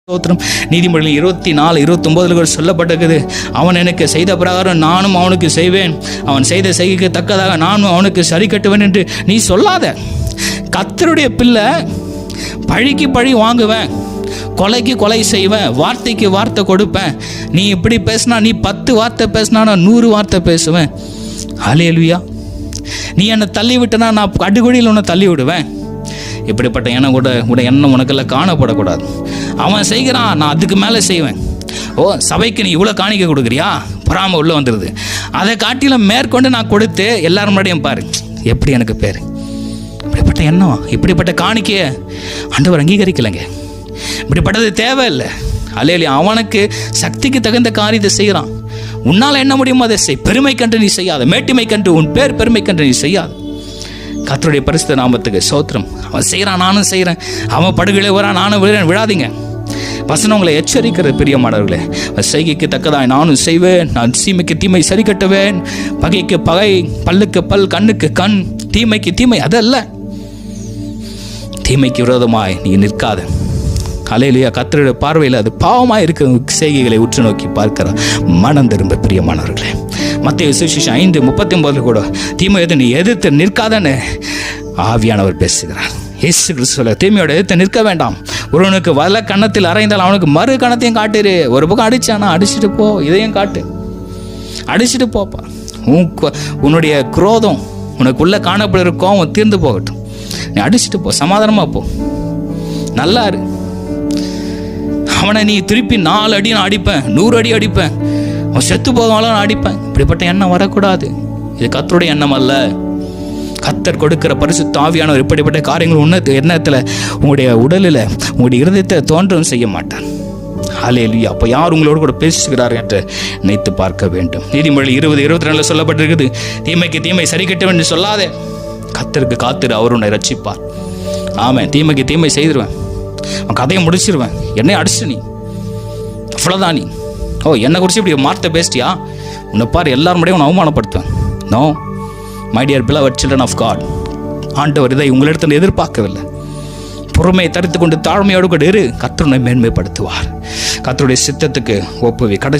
ஸ்தோத்திரம். நீதிமொழிகள் 24:29 சொல்லப்பட்டிருக்குது, அவன் எனக்கு செய்த பிரகாரம் நானும் அவனுக்கு செய்வேன், அவன் செய்த செய்கைக்கு தக்கதாக நானும் அவனுக்கு சரி கட்டுவேன் என்று நீ சொல்லாத. கர்த்தருடைய பிள்ளை பழிக்கு பழி வாங்குவேன், கொலைக்கு கொலை செய்வேன், வார்த்தைக்கு வார்த்தை கொடுப்பேன். நீ இப்படி பேசினா, நீ 10 வார்த்தை பேசினா நான் 100 வார்த்தை பேசுவேன். ஹல்லேலூயா. நீ என்னை தள்ளி விட்டனா நான் அடிக்கொடியில் உன்னை தள்ளி விடுவேன். இப்படிப்பட்ட எண்ணம் கூட எண்ணம் உனக்கெல்லாம் காணப்படக்கூடாது. அவன் செய்கிறான், நான் அதுக்கு மேலே செய்வேன். ஓ, சபைக்கு நீ இவ்வளோ காணிக்க கொடுக்குறியா, பொறாமை உள்ளே வந்துடுது. அதை காட்டிலும் மேற்கொண்டு நான் கொடுத்து எல்லாரும் முன்னாடியும் பாரு எப்படி எனக்கு பேர். இப்படிப்பட்ட எண்ணம், இப்படிப்பட்ட காணிக்கையை ஆண்டவர் அங்கீகரிக்கலைங்க. இப்படிப்பட்டது தேவையில்லை. அல்லேலூயா. அவனுக்கு சக்திக்கு தகுந்த காரியத்தை செய்கிறான். உன்னால் என்ன முடியுமோ அதை செய். பெருமை கண்டு நீ செய்யாத, மேட்டிமை கண்டு உன் பேர் பெருமை கண்டு நீ செய்யாத. கர்த்தருடைய பரிசுத்த நாமத்துக்கு ஸ்தோத்திரம். அவன் செய்கிறான், நானும் செய்கிறேன். அவன் படுகளை வரான், நானும் விழுறேன். விழாதீங்க. வசனம் உங்களை எச்சரிக்கிற பிரியமானவர்களே. செய்கைக்கு தக்கதாய் நானும் செய்வேன், நான் தீமைக்கு தீமை சரி கட்டுவேன், பகைக்கு பகை, பல்லுக்கு பல், கண்ணுக்கு கண், தீமைக்கு தீமை. அதல்ல, தீமைக்கு விரோதமாய் நீ நிற்காத. அல்லேலூயா. கர்த்தருடைய பார்வையில் அது பாவமாக இருக்கிற செய்கைகளை உற்று நோக்கி பார்க்கிற மனம் திரும்ப பிரியமானவர்களே. மத்தேயு சுவிசேஷம் 5:39 கூட தீமை எது நீ எதிர்த்து நிற்காதன்னு ஆவியானவர் பேசுகிறார். இயேசு கிறிஸ்து சொல்ல, தீமையோட எதிர்த்து நிற்க வேண்டாம். ஒருவனுக்கு வல கன்னத்தில் அறைந்தால் அவனுக்கு மறு கணத்தையும் காட்டுரு. ஒரு பக்கம் அடிச்சானா அடிச்சுட்டு போ, இதையும் காட்டு, அடிச்சுட்டு போப்பா. உன்னுடைய குரோதம், உனக்குள்ள காணப்படுகிற கோவம் தீர்ந்து போகட்டும். நீ அடிச்சுட்டு போ, சமாதானமா போ, நல்லா இரு. அவனை நீ திருப்பி 4 அடி நான் அடிப்பேன், 100 அடி அடிப்பேன், அவன் செத்து போவாலும் நான் அடிப்பேன். இப்படிப்பட்ட எண்ணம் வரக்கூடாது. இது கர்த்தருடைய எண்ணம் அல்ல. கர்த்தர் கொடுக்கிற பரிசுத்த ஆவியானவர் இப்படிப்பட்ட காரியங்கள் எண்ணத்தில் உங்களுடைய உடலில் உங்களுடைய இருதயத்தை தோன்றும் செய்ய மாட்டார். ஹல்லேலூயா. அப்போ யார் உங்களோடு கூட பேசுகிறார் என்று நினைத்து பார்க்க வேண்டும். நீதிமொழி 20:22 சொல்லப்பட்டிருக்குது, தீமைக்கு தீமை சரி கட்டுவேன் என்று சொல்லாதே, கர்த்தருக்கு காத்திரு, அவர் உன்னை ரட்சிப்பார். ஆமாம், தீமைக்கு தீமை செய்திருவேன், அவன் கதையை முடிச்சிருவேன். என்னை அடிச்சு நீ அவ்வளோதான். நீ என்னை குறித்து இப்படி வார்த்தை பேசிட்டியா, உன்னை பாரு எல்லாரும் முன்னாடியும் உன்னை அவமானப்படுத்துவேன். No my dear beloved children of God, ஆண்டவர் இதை உங்களிடத்தில் எதிர்பார்க்கவில்லை. பொறுமையை தரித்து கொண்டு தாழ்மையோடு கூட இரு, கர்த்தர் உன்னை மேன்மைப்படுத்துவார். கர்த்தருடைய சித்தத்துக்கு ஒப்புவி. கடைசி